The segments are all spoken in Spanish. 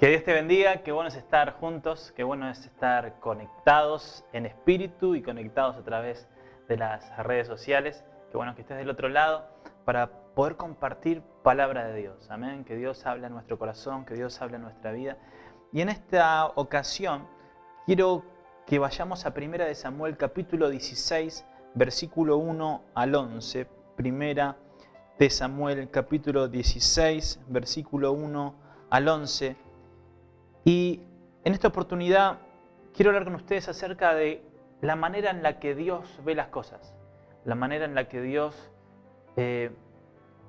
Que Dios te bendiga, qué bueno es estar juntos, qué bueno es estar conectados en espíritu y conectados a través de las redes sociales. Qué bueno que estés del otro lado para poder compartir palabra de Dios. Amén, que Dios hable en nuestro corazón, que Dios hable en nuestra vida. Y en esta ocasión quiero que vayamos a 1 de Samuel capítulo 16, versículo 1 al 11. 1 de Samuel capítulo 16, versículo 1 al 11. Y en esta oportunidad quiero hablar con ustedes acerca de la manera en la que Dios ve las cosas, la manera en la que Dios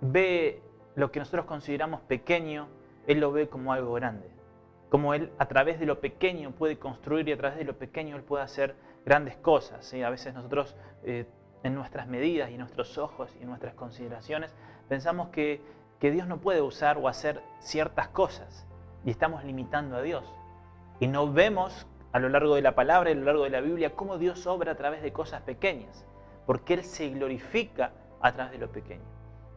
ve lo que nosotros consideramos pequeño, Él lo ve como algo grande. Como Él a través de lo pequeño puede construir y a través de lo pequeño Él puede hacer grandes cosas, ¿sí? A veces nosotros en nuestras medidas y en nuestros ojos y en nuestras consideraciones pensamos que Dios no puede usar o hacer ciertas cosas. Y estamos limitando a Dios. Y no vemos a lo largo de la palabra y a lo largo de la Biblia cómo Dios obra a través de cosas pequeñas. Porque Él se glorifica a través de lo pequeño.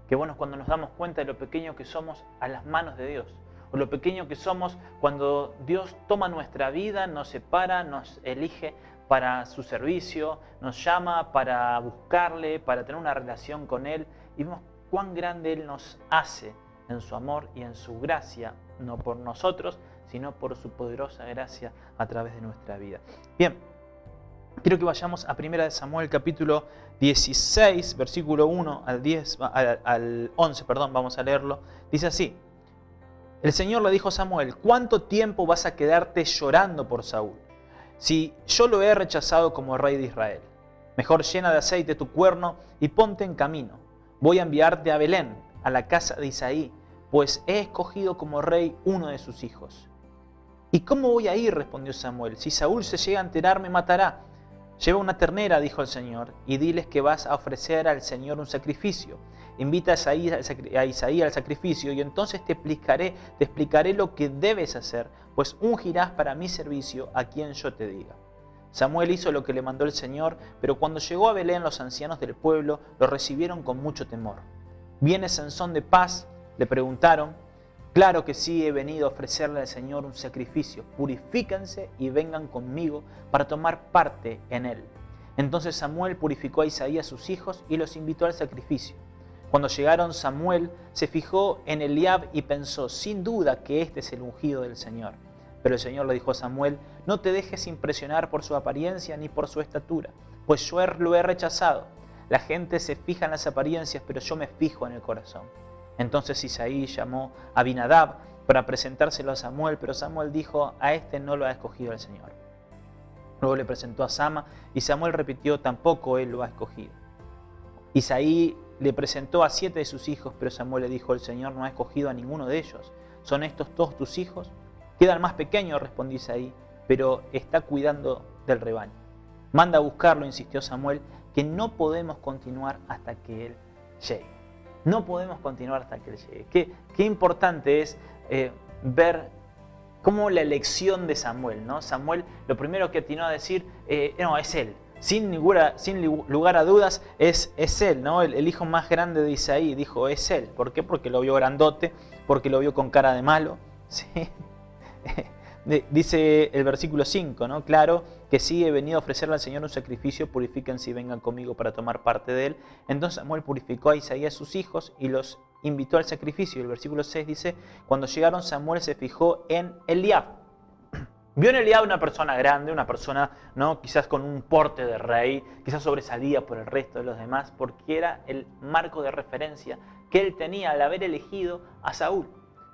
Qué bueno es cuando nos damos cuenta de lo pequeño que somos a las manos de Dios. O lo pequeño que somos cuando Dios toma nuestra vida, nos separa, nos elige para su servicio, nos llama para buscarle, para tener una relación con Él. Y vemos cuán grande Él nos hace en su amor y en su gracia, no por nosotros, sino por su poderosa gracia a través de nuestra vida. Bien, quiero que vayamos a 1 de Samuel capítulo 16, versículo 1 al 11, vamos a leerlo. Dice así: el Señor le dijo a Samuel: ¿cuánto tiempo vas a quedarte llorando por Saúl? Si yo lo he rechazado como rey de Israel. Mejor llena de aceite tu cuerno y ponte en camino. Voy a enviarte a Belén, a la casa de Isaí, pues he escogido como rey uno de sus hijos. ¿Y cómo voy a ir?, respondió Samuel. Si Saúl se llega a enterar, me matará. Lleva una ternera, dijo el Señor, y diles que vas a ofrecer al Señor un sacrificio. Invita a Isaí al sacrificio, y entonces te explicaré lo que debes hacer, pues ungirás para mi servicio a quien yo te diga. Samuel hizo lo que le mandó el Señor, pero cuando llegó a Belén, los ancianos del pueblo lo recibieron con mucho temor. ¿Vienes en son de paz?, le preguntaron. Claro que sí, he venido a ofrecerle al Señor un sacrificio. Purifíquense y vengan conmigo para tomar parte en él. Entonces Samuel purificó a Isaí y a sus hijos y los invitó al sacrificio. Cuando llegaron, Samuel se fijó en Eliab y pensó: sin duda que este es el ungido del Señor. Pero el Señor le dijo a Samuel: no te dejes impresionar por su apariencia ni por su estatura, pues yo lo he rechazado. La gente se fija en las apariencias, pero yo me fijo en el corazón. Entonces Isaí llamó a Abinadab para presentárselo a Samuel, pero Samuel dijo: a este no lo ha escogido el Señor. Luego le presentó a Sama y Samuel repitió: tampoco él lo ha escogido. Isaí le presentó a 7 de sus hijos, pero Samuel le dijo: el Señor no ha escogido a ninguno de ellos. ¿Son estos todos tus hijos? Queda el más pequeño, respondió Isaí, pero está cuidando del rebaño. Manda a buscarlo, insistió Samuel, que no podemos continuar hasta que él llegue. No podemos continuar hasta que él llegue. Qué importante es ver cómo la elección de Samuel, ¿no? Samuel lo primero que atinó a decir, no, es él. Sin lugar a dudas, es él, ¿no? El hijo más grande de Isaí dijo: es él. ¿Por qué? Porque lo vio grandote, porque lo vio con cara de malo, ¿sí? Dice el versículo 5, ¿no? Claro que sí, he venido a ofrecerle al Señor un sacrificio, purifíquense y vengan conmigo para tomar parte de él. Entonces Samuel purificó a Isaí y a sus hijos y los invitó al sacrificio. El versículo 6 dice: cuando llegaron, Samuel se fijó en Eliab. Vio en Eliab una persona grande, una persona, ¿no?, quizás con un porte de rey, quizás sobresalía por el resto de los demás, porque era el marco de referencia que él tenía al haber elegido a Saúl.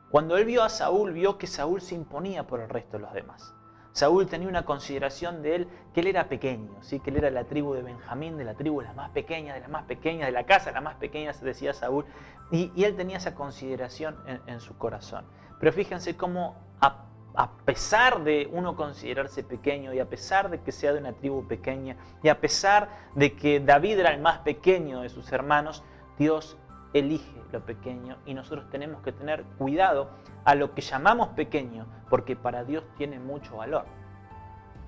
Cuando él vio a Saúl, vio que Saúl se imponía por el resto de los demás. Saúl tenía una consideración de él, que él era pequeño, ¿sí? Que él era de la tribu de Benjamín, de la tribu de las más pequeñas, de la casa de las más pequeñas, se decía Saúl. Y él tenía esa consideración en su corazón. Pero fíjense cómo a pesar de uno considerarse pequeño y a pesar de que sea de una tribu pequeña y a pesar de que David era el más pequeño de sus hermanos, Dios elige lo pequeño y nosotros tenemos que tener cuidado a lo que llamamos pequeño, porque para Dios tiene mucho valor,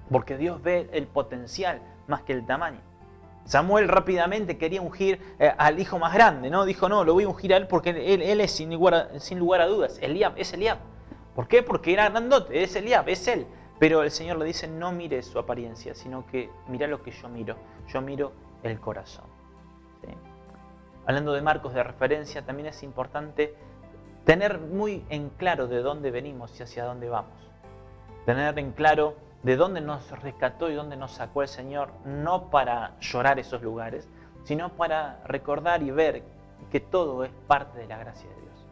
porque Dios ve el potencial más que el tamaño. Samuel rápidamente quería ungir al hijo más grande, ¿no? Dijo: no, lo voy a ungir a él porque él es sin lugar a dudas, es Eliab. ¿Por qué? Porque era grandote, es Eliab, es él. Pero el Señor le dice, no mires su apariencia, sino que mira lo que yo miro. Yo miro el corazón. ¿Sí? Hablando de marcos de referencia, también es importante tener muy en claro de dónde venimos y hacia dónde vamos. Tener en claro de dónde nos rescató y dónde nos sacó el Señor, no para llorar esos lugares, sino para recordar y ver que todo es parte de la gracia de Dios.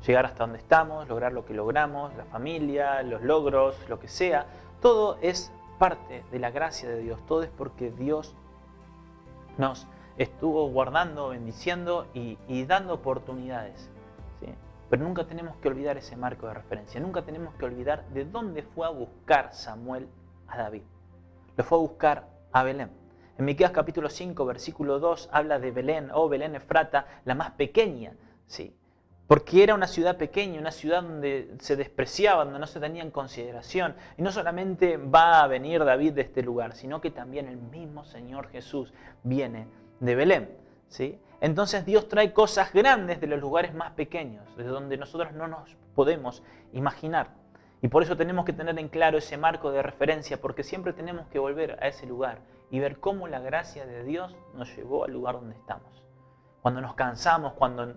Llegar hasta donde estamos, lograr lo que logramos, la familia, los logros, lo que sea, todo es parte de la gracia de Dios. Todo es porque Dios nos estuvo guardando, bendiciendo y dando oportunidades. ¿Sí? Pero nunca tenemos que olvidar ese marco de referencia. Nunca tenemos que olvidar de dónde fue a buscar Samuel a David. Lo fue a buscar a Belén. En Miqueas capítulo 5, versículo 2, habla de Belén, Belén Efrata, la más pequeña. ¿Sí? Porque era una ciudad pequeña, una ciudad donde se despreciaba, donde no se tenía en consideración. Y no solamente va a venir David de este lugar, sino que también el mismo Señor Jesús viene de Belén. ¿Sí? Entonces Dios trae cosas grandes de los lugares más pequeños, de donde nosotros no nos podemos imaginar. Y por eso tenemos que tener en claro ese marco de referencia, porque siempre tenemos que volver a ese lugar y ver cómo la gracia de Dios nos llevó al lugar donde estamos. Cuando nos cansamos, cuando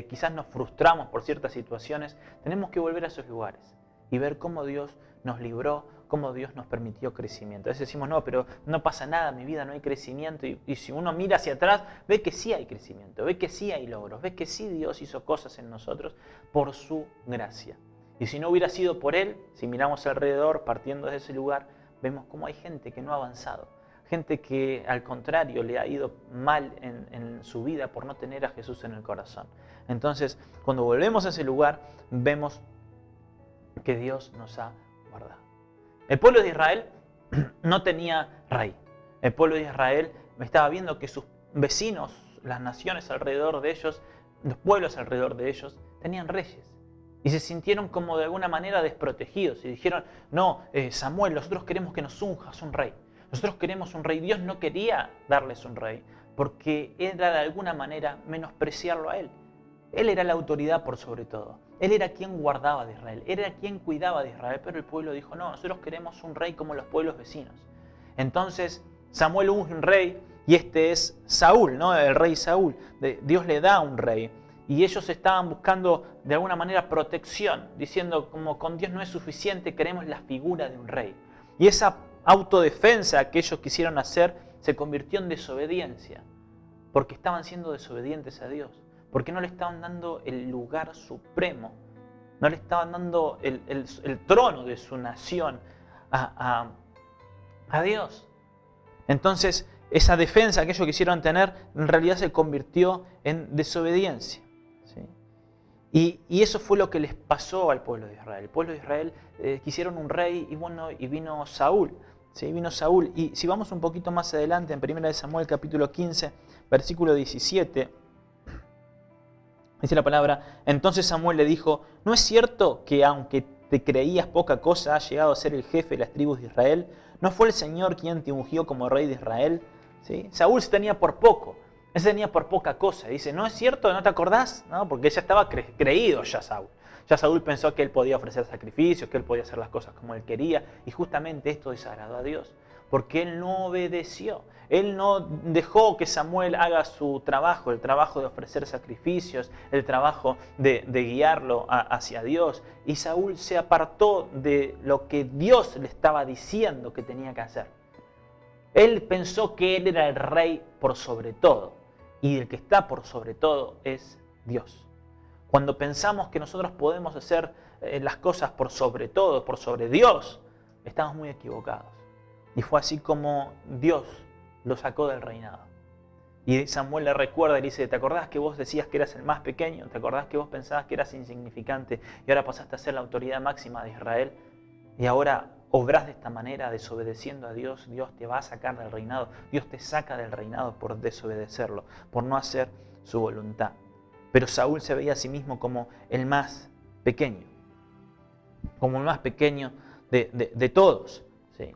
quizás nos frustramos por ciertas situaciones, tenemos que volver a esos lugares y ver cómo Dios nos libró, cómo Dios nos permitió crecimiento. A veces decimos, no, pero no pasa nada, en mi vida no hay crecimiento. Y si uno mira hacia atrás, ve que sí hay crecimiento, ve que sí hay logros, ve que sí Dios hizo cosas en nosotros por su gracia. Y si no hubiera sido por Él, si miramos alrededor, partiendo de ese lugar, vemos cómo hay gente que no ha avanzado. Gente que al contrario le ha ido mal en su vida por no tener a Jesús en el corazón. Entonces, cuando volvemos a ese lugar, vemos que Dios nos ha guardado. El pueblo de Israel no tenía rey. El pueblo de Israel estaba viendo que sus vecinos, las naciones alrededor de ellos, los pueblos alrededor de ellos, tenían reyes. Y se sintieron como de alguna manera desprotegidos. Y dijeron, no, Samuel, nosotros queremos que nos unjas un rey. Nosotros queremos un rey. Dios no quería darles un rey porque era de alguna manera menospreciarlo a Él. Él era la autoridad por sobre todo. Él era quien guardaba de Israel. Él era quien cuidaba de Israel. Pero el pueblo dijo, no, nosotros queremos un rey como los pueblos vecinos. Entonces Samuel unge un rey y este es Saúl, ¿no? El rey Saúl. Dios le da un rey. Y ellos estaban buscando de alguna manera protección, diciendo como con Dios no es suficiente, queremos la figura de un rey. Y esa autodefensa que ellos quisieron hacer se convirtió en desobediencia, porque estaban siendo desobedientes a Dios, porque no le estaban dando el lugar supremo, no le estaban dando el trono de su nación a Dios. Entonces, esa defensa que ellos quisieron tener en realidad se convirtió en desobediencia. ¿Sí? Y eso fue lo que les pasó al pueblo de Israel. El pueblo de Israel quisieron un rey y vino Saúl. ¿Sí? Vino Saúl. Y si vamos un poquito más adelante, en 1 Samuel capítulo 15, versículo 17, dice la palabra, entonces Samuel le dijo, ¿no es cierto que aunque te creías poca cosa, has llegado a ser el jefe de las tribus de Israel? ¿No fue el Señor quien te ungió como rey de Israel? ¿Sí? Saúl se tenía por poco. Él se tenía por poca cosa. Dice, ¿no es cierto? ¿No te acordás? ¿No? Porque ya estaba creído ya Saúl. Ya Saúl pensó que él podía ofrecer sacrificios, que él podía hacer las cosas como él quería. Y justamente esto desagradó a Dios. Porque él no obedeció. Él no dejó que Samuel haga su trabajo, el trabajo de ofrecer sacrificios, el trabajo de guiarlo hacia Dios. Y Saúl se apartó de lo que Dios le estaba diciendo que tenía que hacer. Él pensó que él era el rey por sobre todo. Y el que está por sobre todo es Dios. Cuando pensamos que nosotros podemos hacer las cosas por sobre todo, por sobre Dios, estamos muy equivocados. Y fue así como Dios lo sacó del reinado. Y Samuel le recuerda y le dice, ¿te acordás que vos decías que eras el más pequeño? ¿Te acordás que vos pensabas que eras insignificante y ahora pasaste a ser la autoridad máxima de Israel? Y ahora obrás de esta manera, desobedeciendo a Dios, Dios te va a sacar del reinado. Dios te saca del reinado por desobedecerlo, por no hacer su voluntad. Pero Saúl se veía a sí mismo como el más pequeño, como el más pequeño de todos. ¿Sí?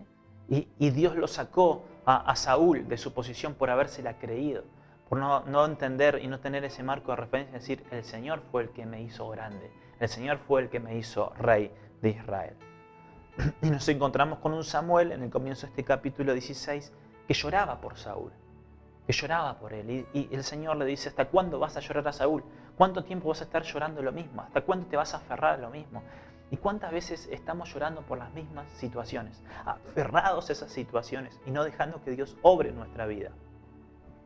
Y Dios lo sacó a Saúl de su posición por habérsela creído, por no entender y no tener ese marco de referencia, es decir, el Señor fue el que me hizo grande, el Señor fue el que me hizo rey de Israel. Y nos encontramos con un Samuel en el comienzo de este capítulo 16 que lloraba por Saúl, que lloraba por él. Y el Señor le dice, ¿hasta cuándo vas a llorar a Saúl? ¿Cuánto tiempo vas a estar llorando lo mismo? ¿Hasta cuándo te vas a aferrar a lo mismo? ¿Y cuántas veces estamos llorando por las mismas situaciones? Aferrados a esas situaciones y no dejando que Dios obre en nuestra vida.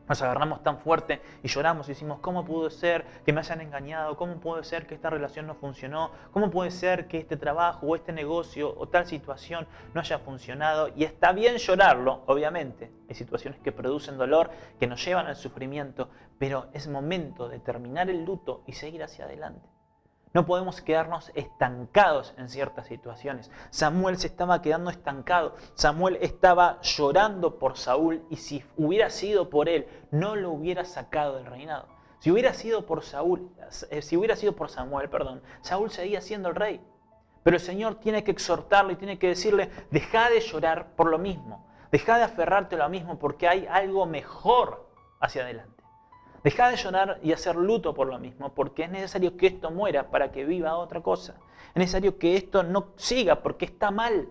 Nos agarramos tan fuerte y lloramos y decimos, ¿cómo pudo ser que me hayan engañado? ¿Cómo puede ser que esta relación no funcionó? ¿Cómo puede ser que este trabajo o este negocio o tal situación no haya funcionado? Y está bien llorarlo, obviamente. Hay situaciones que producen dolor, que nos llevan al sufrimiento, pero es momento de terminar el luto y seguir hacia adelante. No podemos quedarnos estancados en ciertas situaciones. Samuel se estaba quedando estancado. Samuel estaba llorando por Saúl y si hubiera sido por él, no lo hubiera sacado del reinado. Si hubiera sido por Samuel, Saúl seguía siendo el rey. Pero el Señor tiene que exhortarlo y tiene que decirle, deja de llorar por lo mismo. Deja de aferrarte a lo mismo porque hay algo mejor hacia adelante. Deja de llorar y hacer luto por lo mismo, porque es necesario que esto muera para que viva otra cosa. Es necesario que esto no siga porque está mal.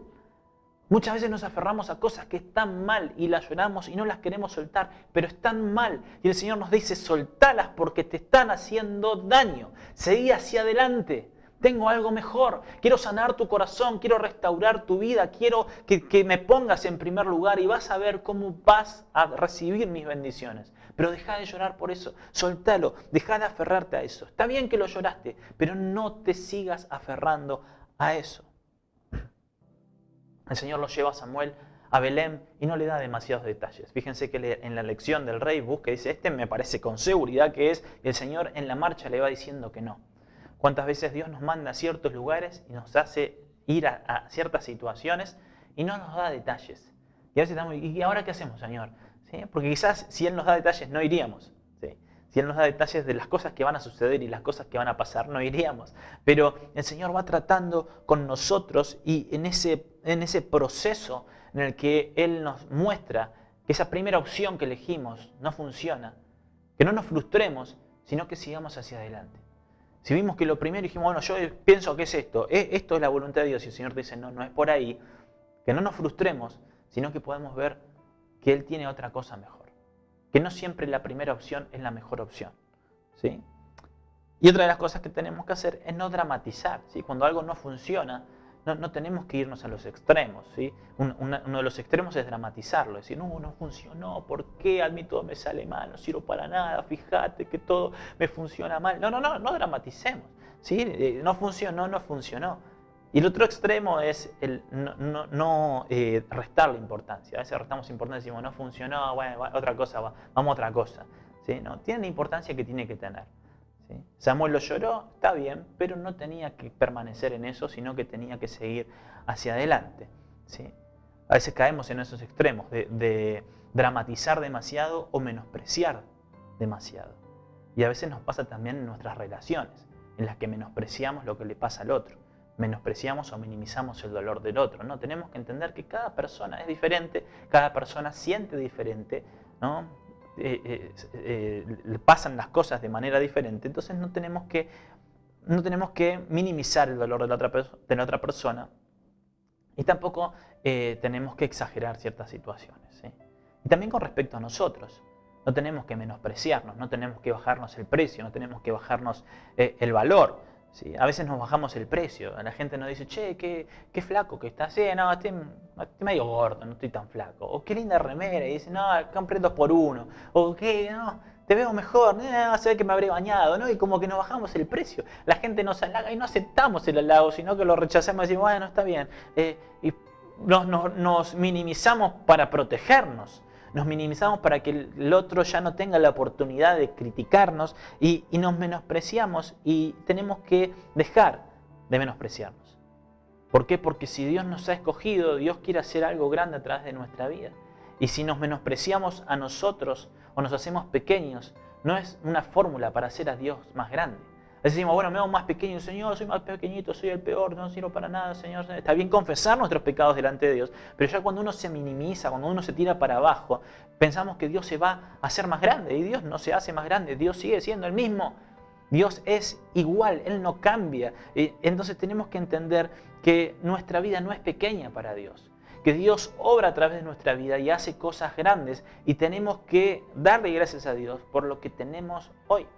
Muchas veces nos aferramos a cosas que están mal y las lloramos y no las queremos soltar, pero están mal. Y el Señor nos dice, soltalas porque te están haciendo daño. Seguí hacia adelante. Tengo algo mejor. Quiero sanar tu corazón, quiero restaurar tu vida, quiero que me pongas en primer lugar y vas a ver cómo vas a recibir mis bendiciones. Pero deja de llorar por eso, soltalo, deja de aferrarte a eso. Está bien que lo lloraste, pero no te sigas aferrando a eso. El Señor lo lleva a Samuel a Belén y no le da demasiados detalles. Fíjense que en la lección del rey busca y dice, este me parece con seguridad que es, y el Señor en la marcha le va diciendo que no. ¿Cuántas veces Dios nos manda a ciertos lugares y nos hace ir a ciertas situaciones y no nos da detalles? Y a veces estamos, ¿y ahora qué hacemos, Señor? ¿Sí? Porque quizás si Él nos da detalles no iríamos. ¿Sí? Si Él nos da detalles de las cosas que van a suceder y las cosas que van a pasar, no iríamos. Pero el Señor va tratando con nosotros y en ese proceso en el que Él nos muestra que esa primera opción que elegimos no funciona, que no nos frustremos, sino que sigamos hacia adelante. Si vimos que lo primero dijimos, bueno, yo pienso que es esto es la voluntad de Dios, y el Señor dice, no, no es por ahí, que no nos frustremos, sino que podemos ver que Él tiene otra cosa mejor. Que no siempre la primera opción es la mejor opción. ¿Sí? Y otra de las cosas que tenemos que hacer es no dramatizar. ¿Sí? Cuando algo no funciona, no tenemos que irnos a los extremos. ¿Sí? Uno de los extremos es dramatizarlo. Decir, no funcionó, ¿por qué? A mí todo me sale mal, no sirvo para nada, fíjate que todo me funciona mal. No dramaticemos. ¿Sí? No funcionó. Y el otro extremo es el no restarle importancia. A veces restamos importancia y decimos, no funcionó, bueno, otra cosa, vamos a otra cosa. ¿Sí? No, tiene la importancia que tiene que tener. ¿Sí? Samuel lo lloró, está bien, pero no tenía que permanecer en eso, sino que tenía que seguir hacia adelante. ¿Sí? A veces caemos en esos extremos de dramatizar demasiado o menospreciar demasiado. Y a veces nos pasa también en nuestras relaciones, en las que menospreciamos lo que le pasa al otro. Menospreciamos o minimizamos el dolor del otro. ¿No? Tenemos que entender que cada persona es diferente, cada persona siente diferente, ¿no? Pasan las cosas de manera diferente, entonces no tenemos que minimizar el dolor de la otra persona y tampoco tenemos que exagerar ciertas situaciones. ¿Sí? Y también con respecto a nosotros, no tenemos que menospreciarnos, no tenemos que bajarnos el precio, no tenemos que bajarnos el valor. ¿Sí? A veces nos bajamos el precio, la gente nos dice, che, qué flaco que estás, no, estoy medio gordo, no estoy tan flaco, o qué linda remera, y dice, no, compré 2x1, o qué, no, te veo mejor, no, se ve que me habré bañado, ¿no? Y como que nos bajamos el precio, la gente nos halaga y no aceptamos el halago, sino que lo rechazamos y decimos, bueno, está bien, y nos minimizamos para protegernos. Nos minimizamos para que el otro ya no tenga la oportunidad de criticarnos y nos menospreciamos y tenemos que dejar de menospreciarnos. ¿Por qué? Porque si Dios nos ha escogido, Dios quiere hacer algo grande a través de nuestra vida. Y si nos menospreciamos a nosotros o nos hacemos pequeños, no es una fórmula para hacer a Dios más grande. Decimos, bueno, me hago más pequeño, Señor, soy más pequeñito, soy el peor, no sirvo para nada, Señor. Está bien confesar nuestros pecados delante de Dios, pero ya cuando uno se minimiza, cuando uno se tira para abajo, pensamos que Dios se va a hacer más grande, y Dios no se hace más grande, Dios sigue siendo el mismo. Dios es igual, Él no cambia. Entonces tenemos que entender que nuestra vida no es pequeña para Dios, que Dios obra a través de nuestra vida y hace cosas grandes y tenemos que darle gracias a Dios por lo que tenemos hoy.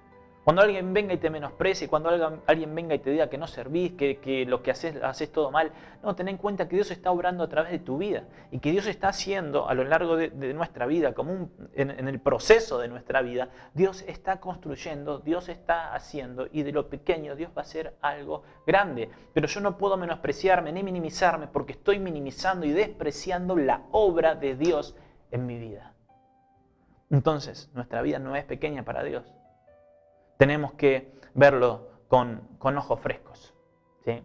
Cuando alguien venga y te menosprecie, cuando alguien venga y te diga que no servís, que lo que haces todo mal, no, ten en cuenta que Dios está obrando a través de tu vida y que Dios está haciendo a lo largo de nuestra vida, en el proceso de nuestra vida, Dios está construyendo, Dios está haciendo y de lo pequeño Dios va a hacer algo grande. Pero yo no puedo menospreciarme ni minimizarme porque estoy minimizando y despreciando la obra de Dios en mi vida. Entonces, nuestra vida no es pequeña para Dios. Tenemos que verlo con ojos frescos, ¿sí?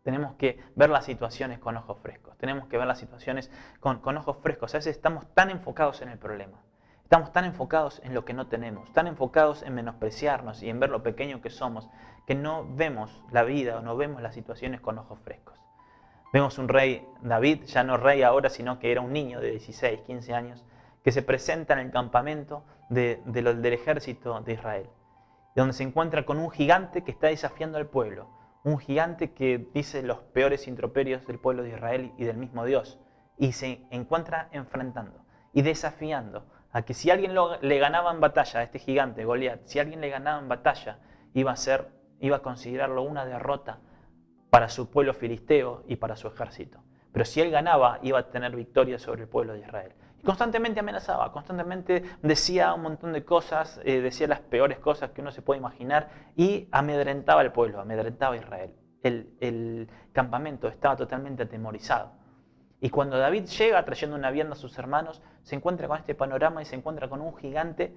Tenemos que ver las situaciones con ojos frescos. Tenemos que ver las situaciones con ojos frescos. A veces estamos tan enfocados en el problema. Estamos tan enfocados en lo que no tenemos. Tan enfocados en menospreciarnos y en ver lo pequeño que somos, que no vemos la vida o no vemos las situaciones con ojos frescos. Vemos un rey, David, ya no rey ahora, sino que era un niño de 16, 15 años, que se presenta en el campamento del ejército de Israel, donde se encuentra con un gigante que está desafiando al pueblo, un gigante que dice los peores introperios del pueblo de Israel y del mismo Dios, y se encuentra enfrentando y desafiando a que si alguien le ganaba en batalla a este gigante, Goliat, si alguien le ganaba en batalla, iba a considerarlo una derrota para su pueblo filisteo y para su ejército. Pero si él ganaba, iba a tener victoria sobre el pueblo de Israel. Constantemente amenazaba, constantemente decía un montón de cosas, decía las peores cosas que uno se puede imaginar y amedrentaba al pueblo, amedrentaba a Israel. El campamento estaba totalmente atemorizado. Y cuando David llega trayendo una vianda a sus hermanos, se encuentra con este panorama y se encuentra con un gigante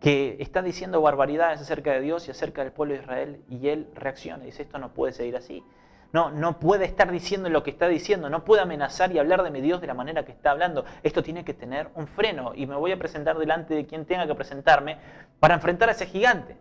que está diciendo barbaridades acerca de Dios y acerca del pueblo de Israel y él reacciona y dice, esto no puede seguir así. No puede estar diciendo lo que está diciendo, no puede amenazar y hablar de mi Dios de la manera que está hablando. Esto tiene que tener un freno y me voy a presentar delante de quien tenga que presentarme para enfrentar a ese gigante.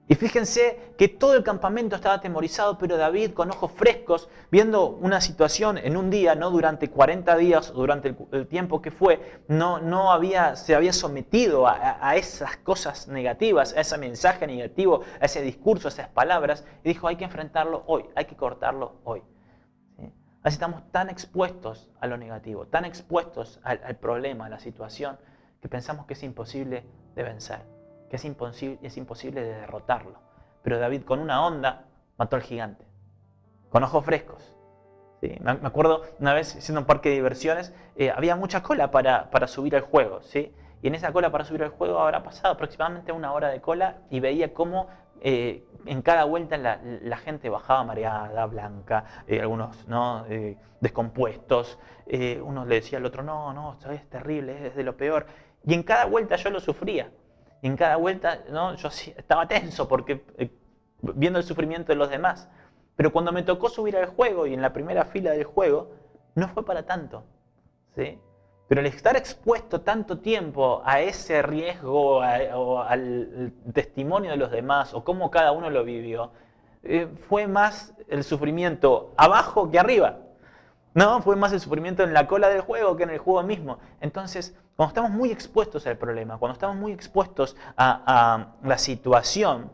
Y fíjense que todo el campamento estaba atemorizado, pero David con ojos frescos, viendo una situación en un día, no durante 40 días, durante el tiempo que fue, se había sometido a esas cosas negativas, a ese mensaje negativo, a ese discurso, a esas palabras, y dijo, hay que enfrentarlo hoy, hay que cortarlo hoy. ¿Sí? Así estamos tan expuestos a lo negativo, tan expuestos al problema, a la situación, que pensamos que es imposible de vencer, que es imposible de derrotarlo. Pero David con una onda mató al gigante, con ojos frescos. ¿Sí? Me acuerdo una vez siendo un parque de diversiones, había mucha cola para subir al juego, ¿sí? Y en esa cola para subir al juego habrá pasado aproximadamente 1 hora de cola y veía cómo en cada vuelta la gente bajaba mareada, blanca, algunos ¿no? Descompuestos, uno le decía al otro, no, esto es terrible, es de lo peor. Y en cada vuelta yo lo sufría. Y en cada vuelta ¿no? Yo estaba tenso porque viendo el sufrimiento de los demás. Pero cuando me tocó subir al juego y en la primera fila del juego, no fue para tanto, ¿sí? Pero el estar expuesto tanto tiempo a ese riesgo o al testimonio de los demás o cómo cada uno lo vivió, fue más el sufrimiento abajo que arriba. No, fue más el sufrimiento en la cola del juego que en el juego mismo. Entonces, cuando estamos muy expuestos al problema, cuando estamos muy expuestos a la situación,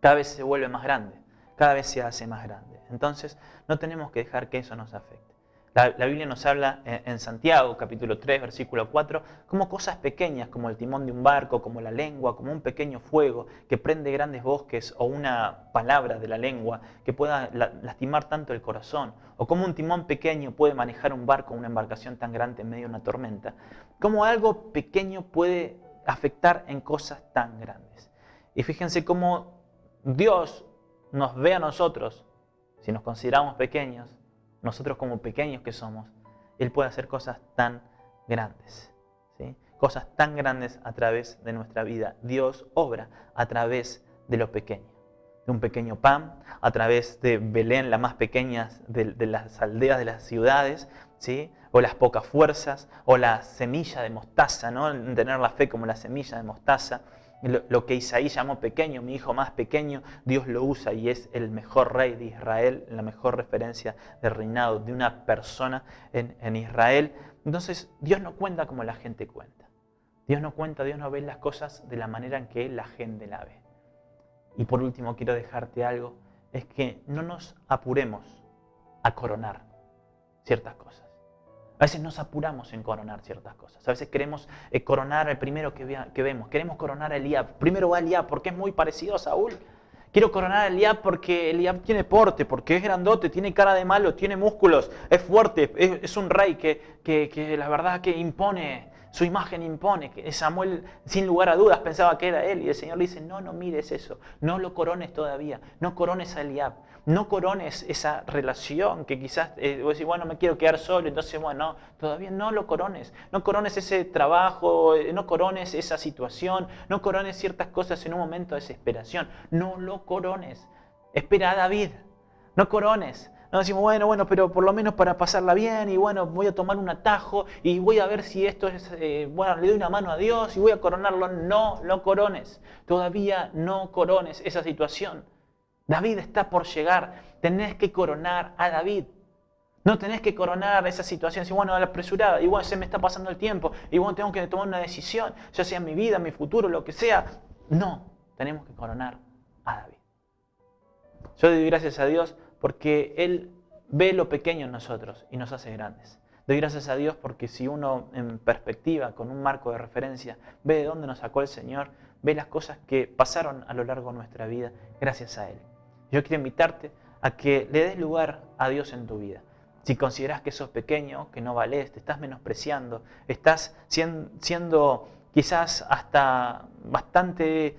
cada vez se vuelve más grande, cada vez se hace más grande. Entonces, no tenemos que dejar que eso nos afecte. La Biblia nos habla en Santiago, capítulo 3, versículo 4, como cosas pequeñas, como el timón de un barco, como la lengua, como un pequeño fuego que prende grandes bosques, o una palabra de la lengua que pueda lastimar tanto el corazón, o como un timón pequeño puede manejar un barco, una embarcación tan grande en medio de una tormenta. Como algo pequeño puede afectar en cosas tan grandes. Y fíjense cómo Dios nos ve a nosotros, si nos consideramos pequeños, nosotros como pequeños que somos, Él puede hacer cosas tan grandes, ¿sí? Cosas tan grandes a través de nuestra vida. Dios obra a través de lo pequeño. De un pequeño pan, a través de Belén, la más pequeña de las aldeas de las ciudades, ¿sí? O las pocas fuerzas, o la semilla de mostaza, ¿no? Tener la fe como la semilla de mostaza. Lo que Isaí llamó pequeño, mi hijo más pequeño, Dios lo usa y es el mejor rey de Israel, la mejor referencia de reinado de una persona en Israel. Entonces Dios no cuenta como la gente cuenta. Dios no cuenta, Dios no ve las cosas de la manera en que la gente la ve. Y por último quiero dejarte algo, es que no nos apuremos a coronar ciertas cosas. A veces nos apuramos en coronar ciertas cosas. A veces queremos coronar al primero que vemos. Queremos coronar a Eliab. Primero va Eliab porque es muy parecido a Saúl. Quiero coronar a Eliab porque Eliab tiene porte, porque es grandote, tiene cara de malo, tiene músculos, es fuerte, es un rey que la verdad que impone, su imagen impone. Que Samuel, sin lugar a dudas, pensaba que era él. Y el Señor le dice, no mires eso, no lo corones todavía, no corones a Eliab. No corones esa relación que quizás vos decís, bueno, me quiero quedar solo, entonces, bueno, todavía no lo corones. No corones ese trabajo, no corones esa situación, no corones ciertas cosas en un momento de desesperación. No lo corones. Espera a David, no corones. No decimos, bueno, pero por lo menos para pasarla bien y bueno, voy a tomar un atajo y voy a ver si esto es, bueno, le doy una mano a Dios y voy a coronarlo. No lo corones. Todavía no corones esa situación. David está por llegar. Tenés que coronar a David. No tenés que coronar esa situación. Decir, bueno, a la apresurada. Y bueno, se me está pasando el tiempo. Y bueno, tengo que tomar una decisión. Ya sea en mi vida, en mi futuro, lo que sea. No, tenemos que coronar a David. Yo doy gracias a Dios porque Él ve lo pequeño en nosotros y nos hace grandes. Doy gracias a Dios porque si uno en perspectiva, con un marco de referencia, ve de dónde nos sacó el Señor, ve las cosas que pasaron a lo largo de nuestra vida gracias a Él. Yo quiero invitarte a que le des lugar a Dios en tu vida. Si consideras que sos pequeño, que no valés, te estás menospreciando, estás siendo quizás hasta bastante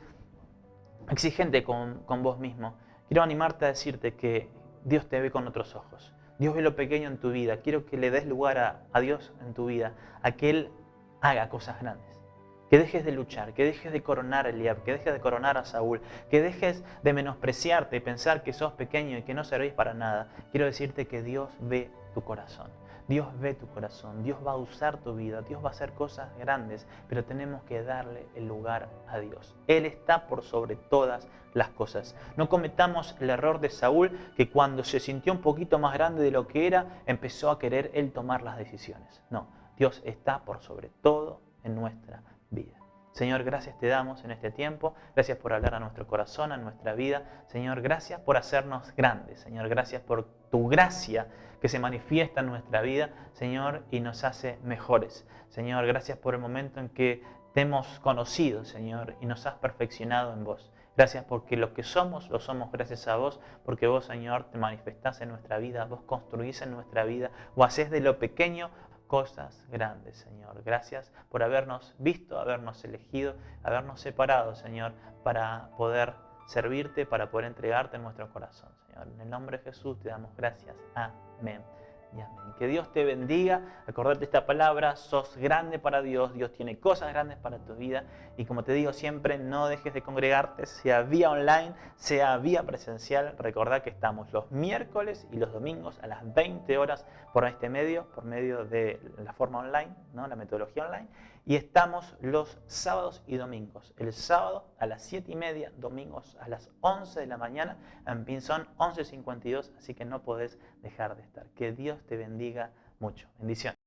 exigente con vos mismo, quiero animarte a decirte que Dios te ve con otros ojos. Dios ve lo pequeño en tu vida. Quiero que le des lugar a Dios en tu vida, a que Él haga cosas grandes. Que dejes de luchar, que dejes de coronar a Eliab, que dejes de coronar a Saúl, que dejes de menospreciarte y pensar que sos pequeño y que no servís para nada. Quiero decirte que Dios ve tu corazón. Dios ve tu corazón, Dios va a usar tu vida, Dios va a hacer cosas grandes, pero tenemos que darle el lugar a Dios. Él está por sobre todas las cosas. No cometamos el error de Saúl, que cuando se sintió un poquito más grande de lo que era, empezó a querer él tomar las decisiones. No, Dios está por sobre todo en nuestra vida. Señor, gracias te damos en este tiempo. Gracias por hablar a nuestro corazón, a nuestra vida. Señor, gracias por hacernos grandes. Señor, gracias por tu gracia que se manifiesta en nuestra vida, Señor, y nos hace mejores. Señor, gracias por el momento en que te hemos conocido, Señor, y nos has perfeccionado en vos. Gracias porque lo que somos, lo somos gracias a vos, porque vos, Señor, te manifestás en nuestra vida, vos construís en nuestra vida, o hacés de lo pequeño cosas grandes, Señor. Gracias por habernos visto, habernos elegido, habernos separado, Señor, para poder servirte, para poder entregarte en nuestro corazón, Señor. En el nombre de Jesús te damos gracias. Amén y amén. Que Dios te bendiga. Acordate esta palabra, sos grande para Dios. Dios tiene cosas grandes para tu vida. Y como te digo siempre, no dejes de congregarte, sea vía online, sea vía presencial. Recordá que estamos los miércoles y los domingos a las 20 horas por medio de la forma online, ¿no? La metodología online. Y estamos los sábados y domingos. El sábado a las 7:30, domingos a las 11 de la mañana. En Pinzón 11:52, así que no podés dejar de estar. Que Dios te bendiga mucho. Bendiciones.